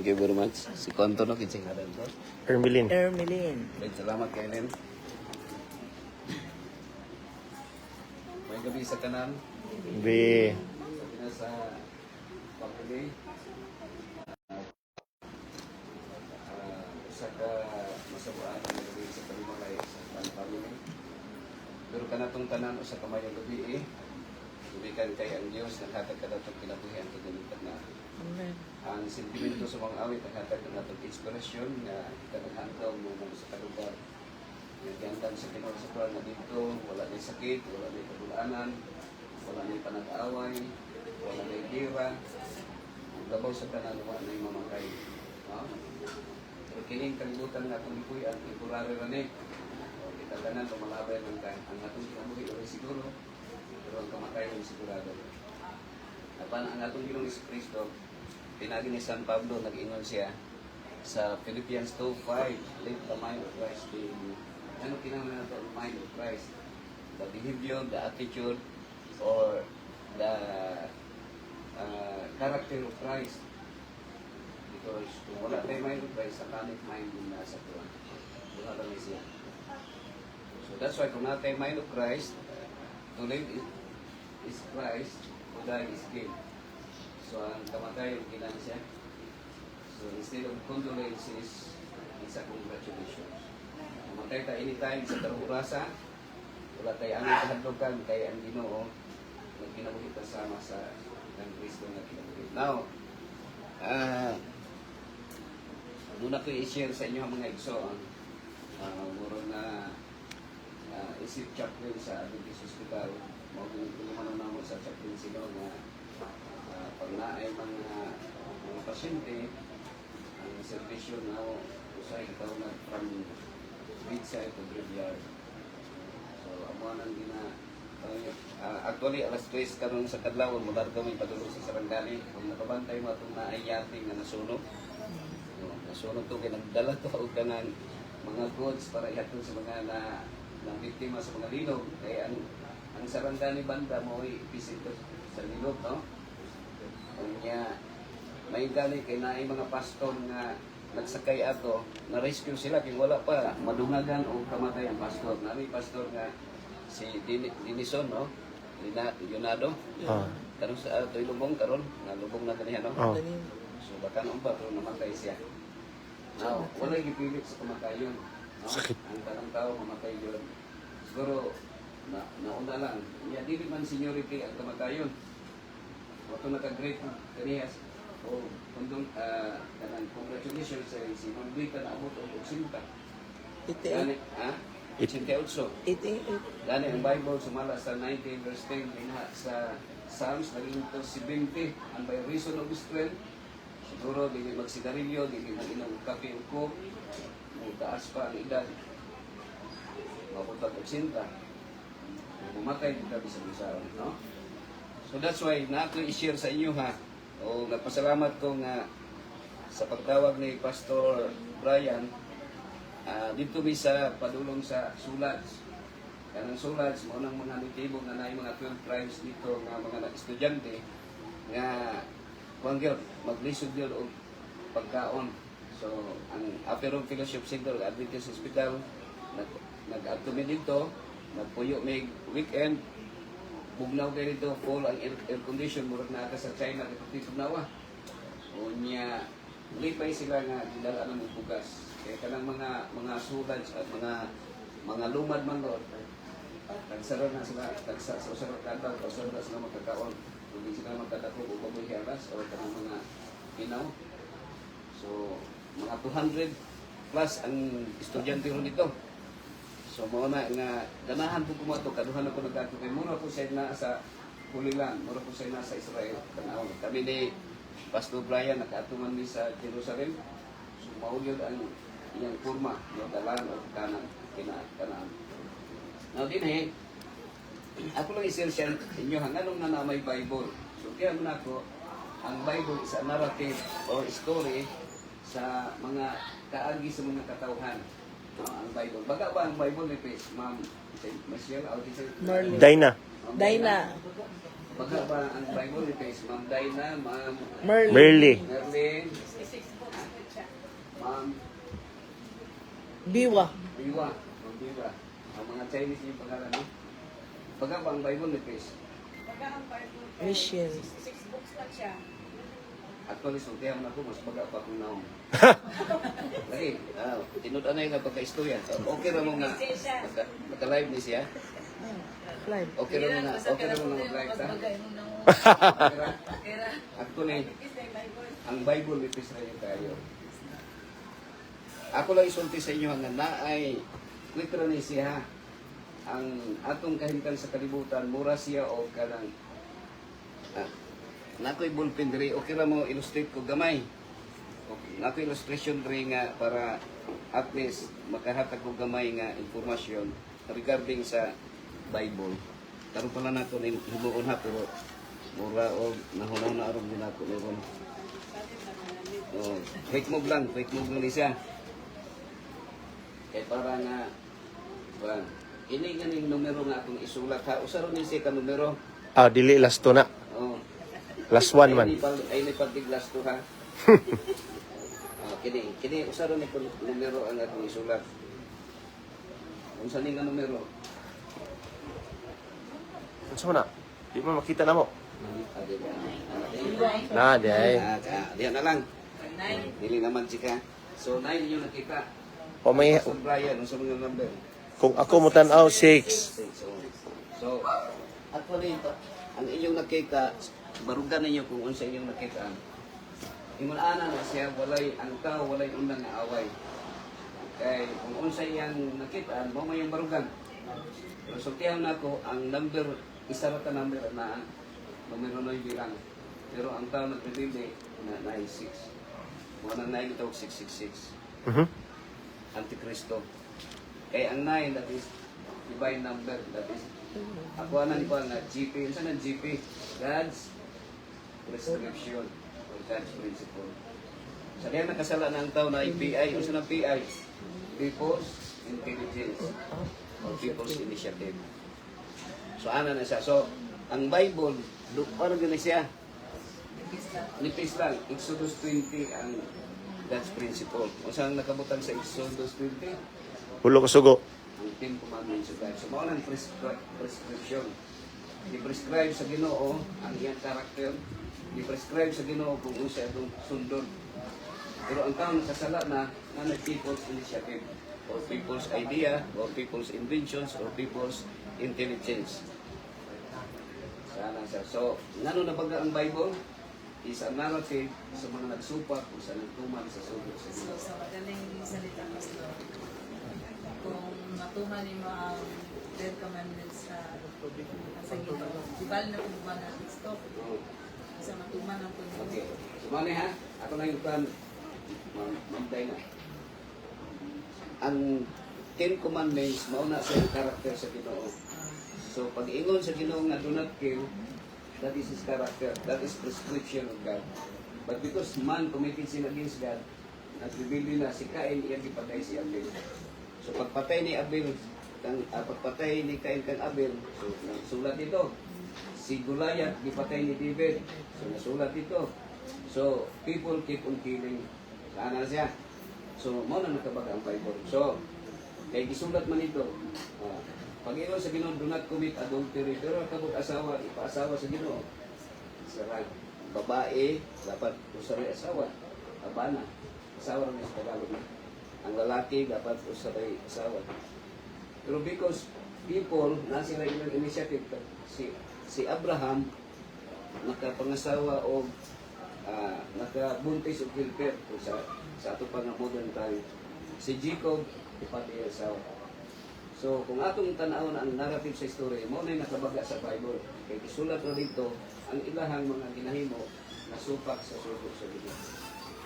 Thank you very much. Si Konto no, kinsing nga ko. Ermeline. Ermeline. Salamat kay Ellen. May gabi sa kanan. Be. Sabi na sa pag-ibig. Isa ka masabuan ang gabi sa palimalay sa family. Pero kanatong tanan o sa kamay ang gabi tubikan kay ang Diyos ng hatag ka datong kinabuhi ang kagalitan na. Amen. Ang sentimento sa mga awit ang hatag ng atong inspirasyon na kita naghantaw mo sa kalugar. Naghantaw sa Pinoy sa Kuran na dito, wala na sakit, wala na kabulaanan, wala na panag-away, wala na gira. Ang gabaw sa tanan, wala na mamangkay. Pero kining kalibutan nga itong ipuy at temporary ranik. Kita tanan, tumalabay ng ang atong kinabuhi o siguro, pero ang kamatay ng sigurado. Apan ang atong Ginoong Jesucristo, pinagi ni San Pablo, nag-ingon siya sa Philippians 2:5, live the mind of Christ daily. Ano kinahanglan nato ang mind of Christ? The behavior, the attitude, or the character of Christ. Because kung wala tayo mind of Christ, satanic mind din nasa tuwan. Wala lang siya. So that's why kung natin mind of Christ, to live is Christ, to die is gain. So ang kamatay yung kailangan siya. So instead of condolences, it's a congratulations. Kamatay tayo anytime sa tarong orasa, wala tayo ang kahadlokan kay ang Ginoo na kinabuhi kasama sa ng Kristo na kinabuhi. Now, muna ko i-share sa inyo ang mga igsoon. Muro na isip chaplain sa Adventist Hospital. Magulungan na mo sa chaplain sila na pag naay mga pasyente, ang servisyo na usay ikaw na from bedside to graveyard. So, amo nang actually, alas 3 karon sa kadlawon, mula kami padulong sa Sarangani. Kung nakabantay mo itong naayati nga nasunog. Nasunog ito, kinagdala ito o kanang mga goods para ihatod sa mga na biktima sa mga linog. Kaya ang Sarangani banda mo i-visit sa linog, no? Kanya, may gani kay naay mga pastor nga nagsakay ato, na-rescue sila kaya wala pa madungagan o kamatay ang pastor. Nari pastor nga si Dinison, no? Leonardo. Karon sa ato ilubong karon, nalubong na kaniya, no? So baka noon pa pero namatay siya. Now, wala gipilit sa kamatayon. No? Ang tanang tao mamatay yun. Siguro nauna lang. Ya dili man seniority ang kamatayon. Wato naka-great kaniya. O kundong kanang congratulations sa si Mambita na abot o 80. Gani, 88. Gani ang Bible sumala sa 19 verse 10 linha sa Psalms naging to 70. And by reason of strength, siguro dili magsigarilyo, dili mag-inom kape o coke, taas pa ang edad. Maputag 80. Mamatay dito sa bisaan, no? So that's why nato i-share sa inyo ha. O nagpasalamat ko nga sa pagtawag ni Pastor Brian dito mi sa padulong sa Sulats. Kanang Sulats mo nang mga nitibo nga naay mga 12 tribes dito nga mga estudyante nga kuanggil maglisod yun og pagkaon. So ang Aperong Fellowship Center Adventist Hospital nag-adto mi dito, nagpuyo may weekend. Bugnaw kayo dito, full ang air condition, murag na ata sa China, dito nawa. O niya, lipay sila nga, dala ng bugas. Kaya kanang mga sulans at mga lumad man doon, tagsara na sila, sa usarap kadaw, usarap na sila magkakaon. Hindi sila magkadako, upamoy hiaras, o kanang mga pinaw. So, mga 200 plus ang estudyante ron dito. So mo na nga ganahan po kumato kaduhan ako nagkato kay mura po siya na sa Holy Land, mura po siya na sa Israel. Tanaw kami ni Pastor Brian nakatuman mi sa Jerusalem. So maulyod ang iyang kurma, no dalan o kanan kinaan. Now din ako lang i-share sa inyo hanganong na may Bible. So kaya mo nako ang Bible is a narrative or story sa mga kaagi sa mga katawhan. Ang Bible. Baga ba ang Bible ni Ma'am Michelle? Dina. Baga ba ang Bible ni Ma'am Dina, Ma'am Merly. Ma'am Biwa. Biwa. Ma'am Biwa. Ang mga Chinese yung pangalan, no? Baga ba ang Bible ni Chris? Michelle. 6 books lang siya. Actually, sultihan na ako, mas baga pa akong naong. Lagi, tinudan na yung pagka-istorya. So, okay na mo nga, maka-live ni siya. Live. Okay na mo nga, okay na mo nga mag-live ta. Actually, ang Bible ni Chris na tayo. Ako lang isulti sa inyo nga na ay literal ni siya ang atong kahimtang sa kalibutan mura siya o kanang nakoy ballpen diri okay ra mo illustrate ko gamay nakoy illustration diri nga para at least makahatag ko gamay nga informasyon regarding sa Bible karon pala nato ni himuon ha pero mura o nahunaw na aron din ako meron quick move lang ni siya kaya para nga, well, ini ganing numero nga akong isulat ha. Usaron ni siya ka numero. Ah, dili last to na. Oh. Last one man. Ay ni pagtig last to ha. Kini usaron ni kung numero ang akong isulat. Unsa ni nga numero? Unsa man na? Di mo makita na mo. Adi Na, di ay. Diyan na lang. Dili naman sika. So 9 yung nakita. O may, Pastor Brian, unsa mga number? kung ako mo tanaw, 6. So, actually, ang inyong nakita, barugan ninyo kung unsa inyong nakita. Imulana na siya, walay ang tao, walay unang nga away. Kay, kung unsa iyang nakita, mo may yung barugan. Pero sultihan na ko, ang number, isa ra ta number na, numero na yung bilang. Pero ang tao nagpipili na 96. Mga na 9 ito, 666. Antikristo. Kaya ang 9, that is divine number. That is, ako anan ko nga GP. Saan ang GP? God's prescription or God's principle. Sa diyan nakasala ng tao na PI. Ano ng PI? People's Intelligence or People's Initiative. So, ano na siya? So, ang Bible, ano gano'n siya? Nipis lang. Exodus 20 ang God's principle. O saan nakabutan sa Exodus 20? Hulo ko sugo. Ang 10 commandments of God. So, mao ang prescription. I-prescribe sa Ginoo ang iyang karakter. I-prescribe sa Ginoo kung unsa itong sundon. Pero ang tao nakasala na people's initiative or people's idea or people's inventions or people's intelligence. Sana siya. So, ngano na baga ang Bible? Is a narrative sa mga nagsupak o sa nagtuman sa sugo sa So, Ginoo. sa magaling salita, Pastor, kung matuman mo ang 10 commandments sa Ginoo, ibal na kung ba na Kristo, sa matuman ang puno. Okay. Sumali ha? Ako na yung plan. Mamday na. Ang 10 commandments, mauna sa karakter sa Ginoo. So, pag ingon sa Ginoo nga, do not kill, that is his character. That is prescription of God. But because man committed sin against God, nagbibili na si Cain, iyan ipatay si Abel. So, pagpatay ni Abel, pagpatay ni Cain kang Abel, so, sulat ito. Si Goliath, ipatay ni David. So, nasulat ito. So, people keep on killing. Saan na siya? So, mo na nakabaga ang Bible. So, kaya gisulat man ito. Pag ikaw sa Ginoo, do not commit adultery. Pero kabut asawa, ipaasawa sa Ginoo. Sarang babae, dapat usari asawa. Abana. Asawa rin sa Tagalog na. Ang lalaki, dapat usari asawa. Pero because people, na sila ilang initiative, si Abraham, nakapangasawa o nakabuntis o kilper sa ato pa nga modern time. Si Jacob, ipati asawa. So, kung atong tanawon ang narrative sa history, mo na nakabaga sa Bible. Kaya isulat na dito, ang ilahang mga ginahimo na supak sa sugo sa Ginoo.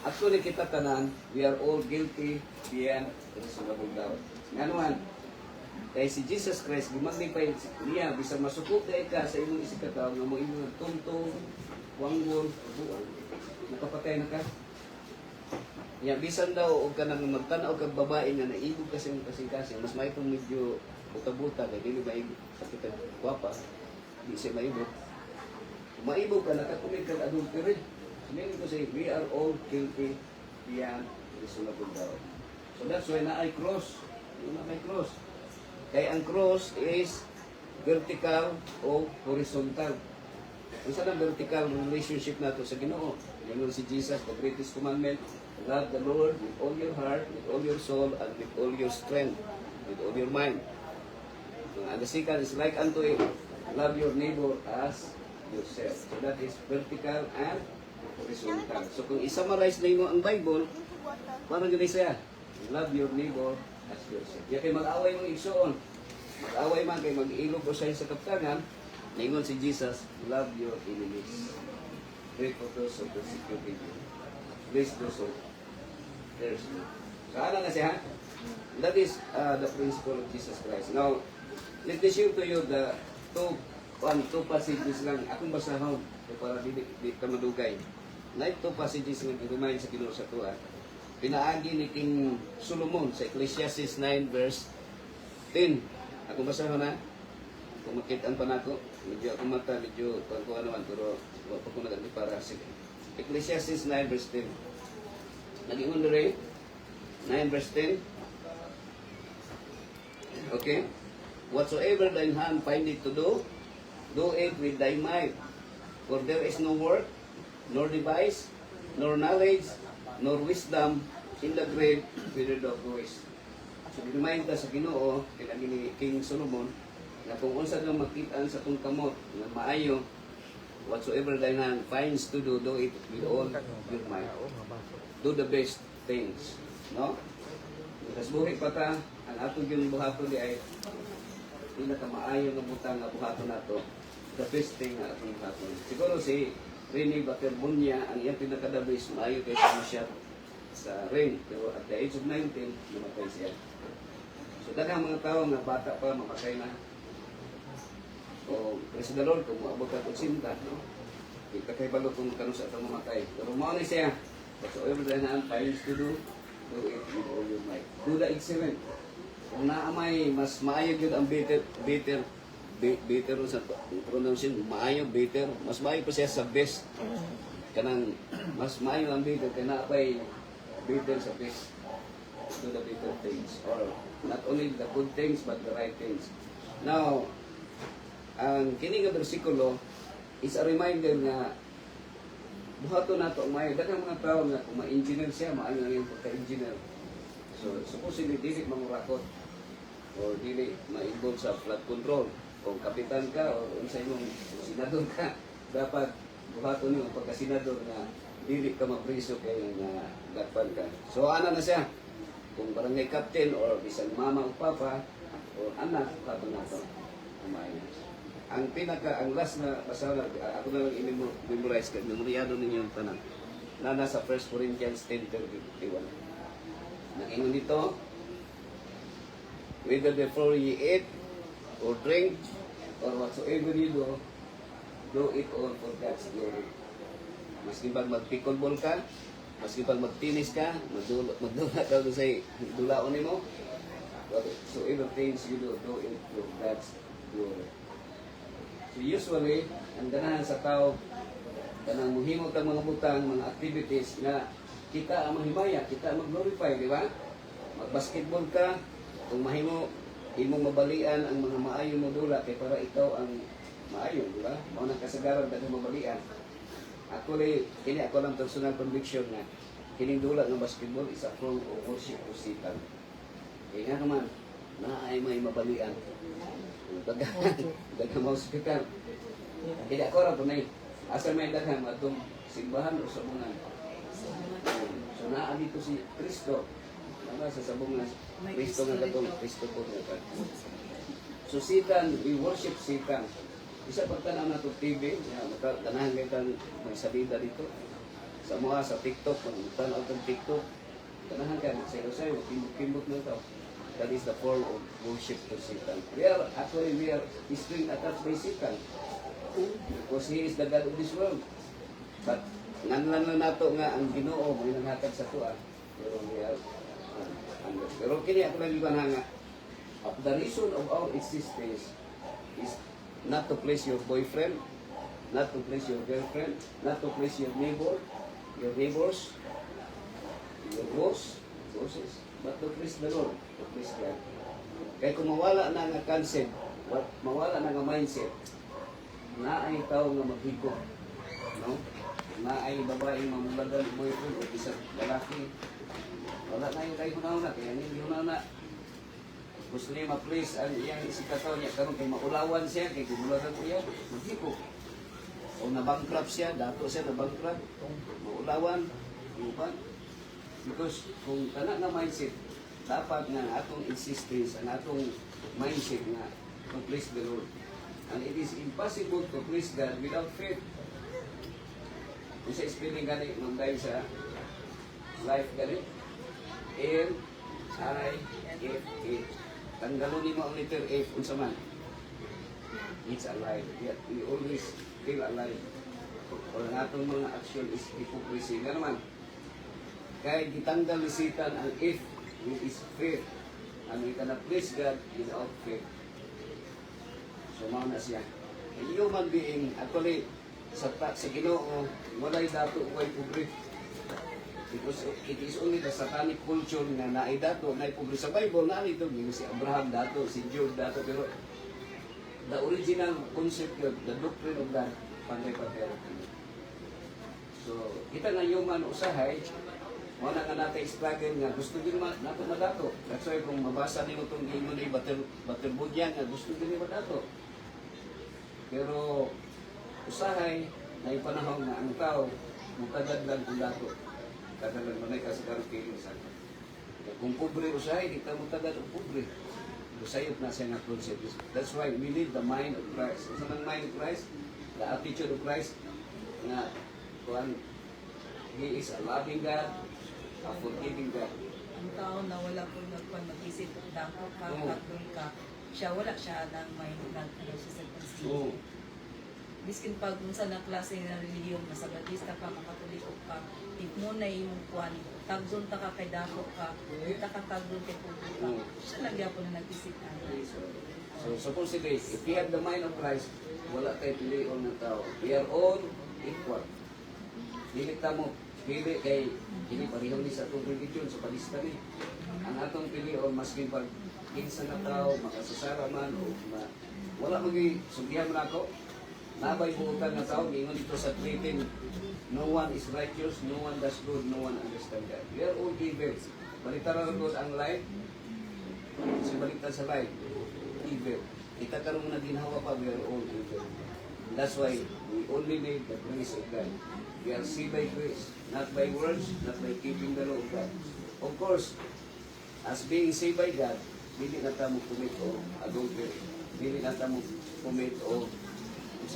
Actually, kita tanan, we are all guilty beyond reasonable doubt. Nganuhan, kaya si Jesus Christ, gumagnify niya, bisang masukot ka sa imong isikataw, nga mo imong tuntong, wanggol, buwan, nakapatay na ka. Ya, bisan daw og kanang magtan-aw kag babae nga naibog kasi ng kasing-kasing, mas may kung medyo buta-buta kay dili maibog sakit guwapa, di siya maibog. Kung maibog ka nakakumit kag adultery. Sabihin ko say we are all guilty beyond reasonable doubt. So that's why na ay cross. Yung na may cross. Kaya ang cross is vertical o horizontal. Kung saan ang vertical relationship nato sa Ginoo? Yun si Jesus, the greatest commandment, love the Lord with all your heart, with all your soul, and with all your strength, with all your mind. And the second is like unto it, love your neighbor as yourself. So that is vertical and horizontal. So kung i-summarize na mo ang Bible, parang ganito siya, love your neighbor as yourself. Kaya kayo mag-away mong igsoon. Mag-away man kayo mag-ilog o sa kaptanan, ningon si Jesus, love your enemies. Pray for those who persecute you. Bless those who curse you. So ano na siya? That is the principle of Jesus Christ. Now, let me share to you the two passages lang. Akong basahon para di ka madugay. Na two passages nga girumayan sa Ginoo sa tuwa. Pinaagi ni King Solomon sa Ecclesiastes 9 verse 10. Akong basahon na. Kung makitaan pa nako, medyo akong mata, medyo kuha naman, pero wala pa ko nagandi para. Sige. Ecclesiastes 9 verse 10. Nag-ingon na rin. 9 verse 10. Okay? Whatsoever thine hand findeth to do, do it with thy might. For there is no work, nor device, nor knowledge, nor wisdom in the grave whither thou goest. So, remind ka sa Ginoo, kinagi ni King Solomon, na kung unsa kang makita sa itong kamot, na maayo, whatsoever thine hand finds to do, do it with all your might. Do the best things. No? Tapos buhi pa ta, ang atong yung buhaton di ay pinakamaayo ng butang na buhaton nato. The best thing na atong buhaton. Siguro si Rene Baterbunya, ang iyang pinakadabis, maayo kay siya sa ring. Pero at the age of 19, namatay siya. So daghang mga tao nga bata pa, mamatay na. O, praise the Lord, kung maabot ka kung sinta, no? Kita kay balot kung kano sa atong mamatay. Pero maunay siya. Whatsoever thine hand finds to do, do it with all your might. Do the excellent. Kung naamay, mas maayo yun ang better sa pronunciation, maayo, better. Mas maayo pa siya sa best. Kanang, mas maayo ang better, kaya naapay better sa best. Do the better things. Or, not only the good things, but the right things. Now, ang kini nga bersikulo is a reminder nga buhaton nato ang maayo. Daghang mga tao nga kung ma-engineer siya, maayo nga yung pagka-engineer. So, supposedly, dili mangurakot or dili ma-involve sa flood control. Kung kapitan ka o sa imong senador ka, dapat buhaton yung pagka-senador na dili ka mapriso kay nga lakpan ka. So, ana na siya. Kung barangay captain or bisan mama o papa o anak, buhaton nato ang maayo. Ang last na basahan, ako na lang i-memorize ka, memoryado ninyo yung tanang, na nasa 1 Corinthians 10:51. Nag-ingon dito, whether therefore ye eat, or drink, or whatsoever you do it all for God's glory. Maski bang mag-pickleball ka, maski bang mag-tennis ka, magdula ka sa dulaon mo, whatsoever things you do it for God's glory. So usually, ang ganahan sa tao, kanang muhimo kang mga butang, mga activities na kita ang mahimaya, kita ang mag-glorify, di ba? Mag-basketball ka, kung mahimo, imong mabalian ang mga maayo mo dula, kay para ikaw ang maayo, di ba? Maunang kasagaran ka mabalian. Actually, kini ako ng personal conviction na kining dula ng basketball is a form of worship to Satan. Kaya nga naman, na ay may mabalian. Daghang mga hospital. Hindi ako ra po na asa may daghang atong simbahan o sabungan. So naa dito si Kristo. Nama sa sabungan. Kristo nga katong Kristo po nga. So Satan, we worship Satan. Isa pagtanaw na itong TV, ganahan kayo kang may salida dito. Sa mga sa TikTok, kung tanaw itong TikTok, ganahan kayo, magsayo-sayo, kimbot-kimbot na ito. That is the form of worship to Satan. We are string attached by Satan. Because he is the God of this world. But, nanlan lang nato nga ang Ginoo may nanghatag sa tuwa. Pero we are pero kini ako lang iban nga. The reason of our existence is not to please your boyfriend, not to please your girlfriend, not to please your neighbors, your bosses, but to please the Lord, to please God. Kaya kung mawala na nga concept, mawala na nga mindset, na ay tao nga maghiko, no? Na ay babaeng mamulagan mo ito, o isang lalaki, wala na yung kayo na, kaya hindi na. Gusto niya ma-please ang iyang isikataw niya, karon kay maulawan siya, kay gumulagan ko yan, maghiko. O na-bankrupt siya, dato siya na-bankrupt, maulawan, iuban. Because kung kana nga mindset, dapat nga atong insistence, ang atong mindset nga to please the Lord. And it is impossible to please God without faith. Kung sa spelling gani, nung dahil sa life gani, L-I-F-A. Tanggalon ni mo ang letter F, unsa man. It's alive. Yet we always feel alive. O ang atong mga action is hypocrisy. Nga naman, kaya gitanggal lisitan ang if, which is faith. And we cannot please God without faith. So, mauna siya. A human being, actually, sa Ginoo, walay dato way pobre. Because it is only the satanic culture na naay dato, naay pobre sa Bible, na ito, si Abraham dato, si Job dato, pero the original concept of the doctrine of God, pantay-pantay. So, kita nga human usahay, wala nga natin struggle nga, gusto din nato madato. That's why kung mabasa nyo itong imo ni Baterbudyan nga, gusto din nyo madato. Pero, usahay, na ipanahon nga ang tao, mutagad lang kung dato. Kadalang manay kasi karong kiling sa akin. Kung pobre usahay, di ka mutagad ang pobre. Sayot na siya nga concept. That's why we need the mind of Christ. Sa ng mind of Christ, the attitude of Christ, na He is a loving God, a forgiving God. Ang tao na wala po mag-isip, dako ka, katol ka, siya wala siya ng may siya sa So, biskin pag kung saan na klase na reliyon, masagatista ka, makatoliko ka, if mo na yung kuhan, tagzon ta ka kay dako ka, ta ka tagzon kay puto ka, siya lagyan po na nag-isip na. so supposedly, if we have the mind of Christ, wala tayo pilion ng tao. We are all equal. Dili mo, pili kay, hindi pareho ni sa itong religion, sa palista ni. Ang atong pilion, maski pag kinsa na tao, makasasara man, o wala mag-sugyan man ako, nabay buutan na tao, gingon dito sa treating, no one is righteous, no one does good, no one understands God. We are all evil. Baliktad na rin ang life, si baliktad sa life, evil. Kita karong na ginhawa pa, we are all evil. That's why we only need the grace of God. We are saved by grace, not by words, not by keeping the law of God. Of course, as being saved by God, hindi na tayo commit o adultery. Hindi na tayo commit o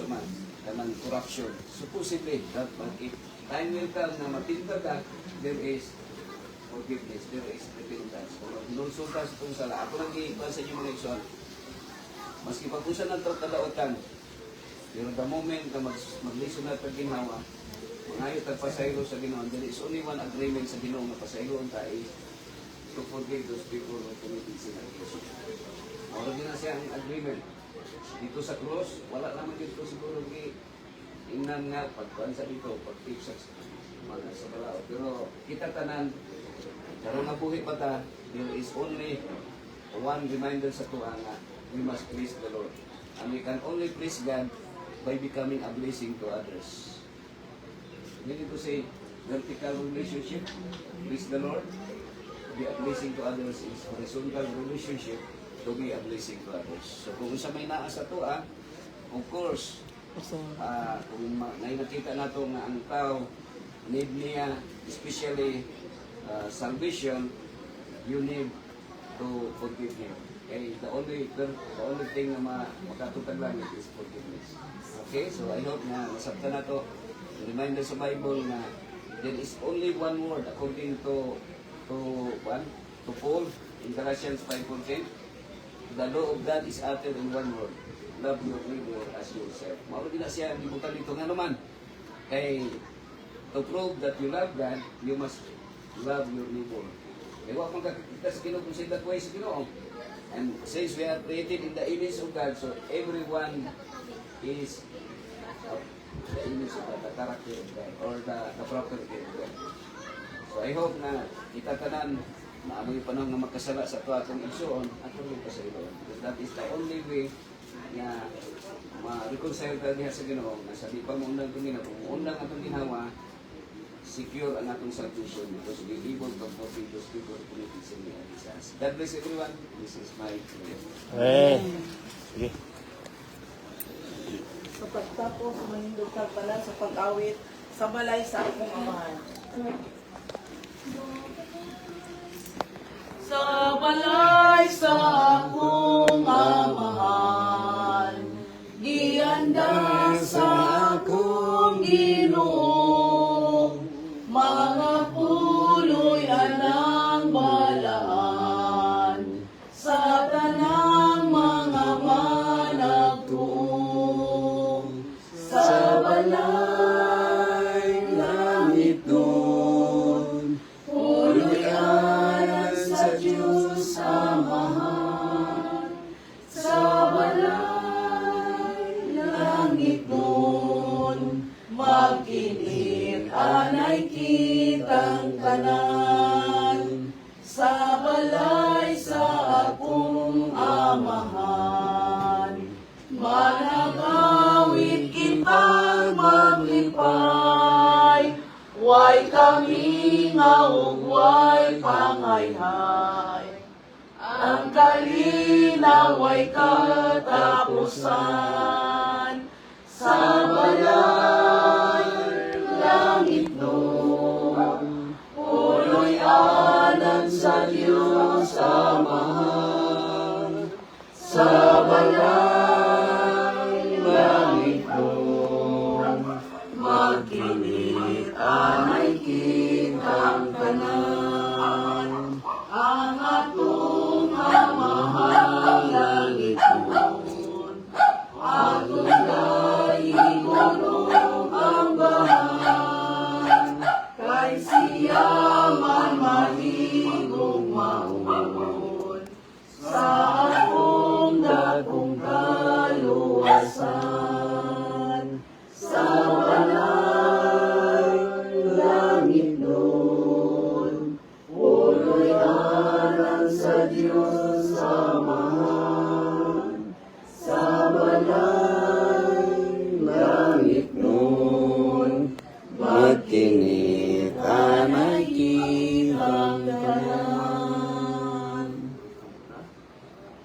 man, kanang corruption. Supposedly, that if time will come na matinda ka, there is forgiveness, there is repentance. Kung nulsulta sa itong sala, ako lang iikwan sa inyo mga iksuan. Maski pa po siya nagtatalaotan, pero the moment na mag-listen na pag-ginawa, mangayo tagpasaylo sa Ginoo, there is only one agreement sa Ginoo na pasayloon tayo to forgive those people who committed sin against you. Mawala din na siya ang agreement. Dito sa cross, wala naman dito siguro ingnan nga pagkuhan sa dito, pag-tip sa mga sa balao. Pero kita tanan, karong nabuhi pa ta, there is only one reminder sa tuwa nga, we must please the Lord. And we can only please God by becoming a blessing to others. Meaning to say, vertical relationship, please the Lord, be a blessing to others is horizontal relationship, to be a blessing to others. So kung sa may naas sa to, of course, kung nakita nato nga ang tao, need niya, especially salvation, you need to forgive him. Okay, the only thing na makatutag lang is forgiveness. Okay, so I hope na masabta na to. Reminder sa Bible na there is only one word according to Paul in Galatians 5:14. The law of God is uttered in one word. Love your neighbor as yourself. Mauro din na siya, libutan dito nga naman. Kay, to prove that you love God, you must love your neighbor. Kaya huwag mong kakikita sa Ginoo kung sa that way sa Ginoo. And since we are created in the image of God, so everyone is the image of God, the character of God, or the property of God. So I hope na kita tanan na amoy panahon nga magkasala sa ito atong igsoon at yung pasaylo. Because that is the only way na ma-reconcile ka diha sa Ginoo na sa di pa mo unang itong ginawa. Kung unang atong ginawa, secure ang atong salvation because we able to fulfill those people politics in the Jesus. God bless everyone. This is my prayer. Sige. Sa pagtapos, manindog ka pala sa pag-awit sa balay sa akong amahan. Sa balay sa akong amahan, gianda sa akong Ginoo, mga puloy anang balaan, sa tanang mga managtuong, sa balay langit doon, puloy anan sa Diyos Amahan, sa balay langit doon, magkinit anay kitang kanan, sa balay sa akong amahan, managawit kitang maglipay, way kami nga ug way pangayhay, ang kalinaw way katapusan, sa balay langit doon, puloy anan sa Diyos Amahan, sa balay langit doon, magkinit anay kitang kanan, ang atong amahang langit doon, atong naigunong ang bahan, kay siya man mahigong maun, sa akong dakong kaluwasan, sa balay langit doon, puloy anan sa Diyos Amahan, sa balay langit doon, magkinit anay kitang kanan.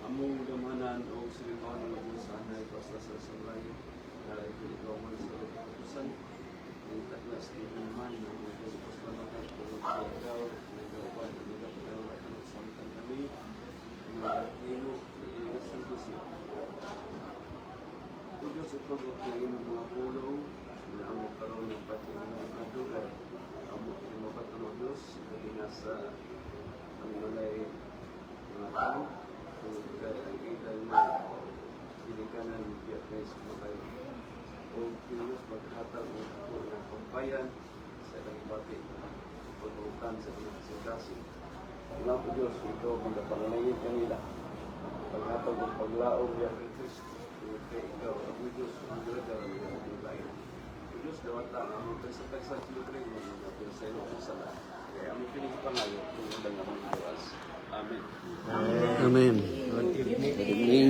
Among gamanan o silipan ng labusan ay basta sa salay dahil ikaw man sa labusan ang taklas ni naman ng mga pasalamat ko sa ikaw nagawan ng mga pagkawa at ang samtang kami ang mga artino na sa Diyos o Diyos ito ko kayo ng mga pulong na ang magkaroon ng pati ng mga dugay ang mga Diyos kasi nasa ang walay mga tao kung ang ilan na pinikanan biya kayo sa mga kayo o Diyos maghatag ng ako ng pampayan sa ilang bati na pag-utan sa mga kasagasin. Wala po Diyos, ito magpapangalayin kanila paghatag ng paglaong biya kay Kristo kay ikaw, ang Diyos, ang galagal ang mga bayan. Diyos, dawat lang ang mga sa children mo na sa ilo sa sala. Kaya ang pinagpangayo kung ilang ang mga Amen. Amen. Good evening.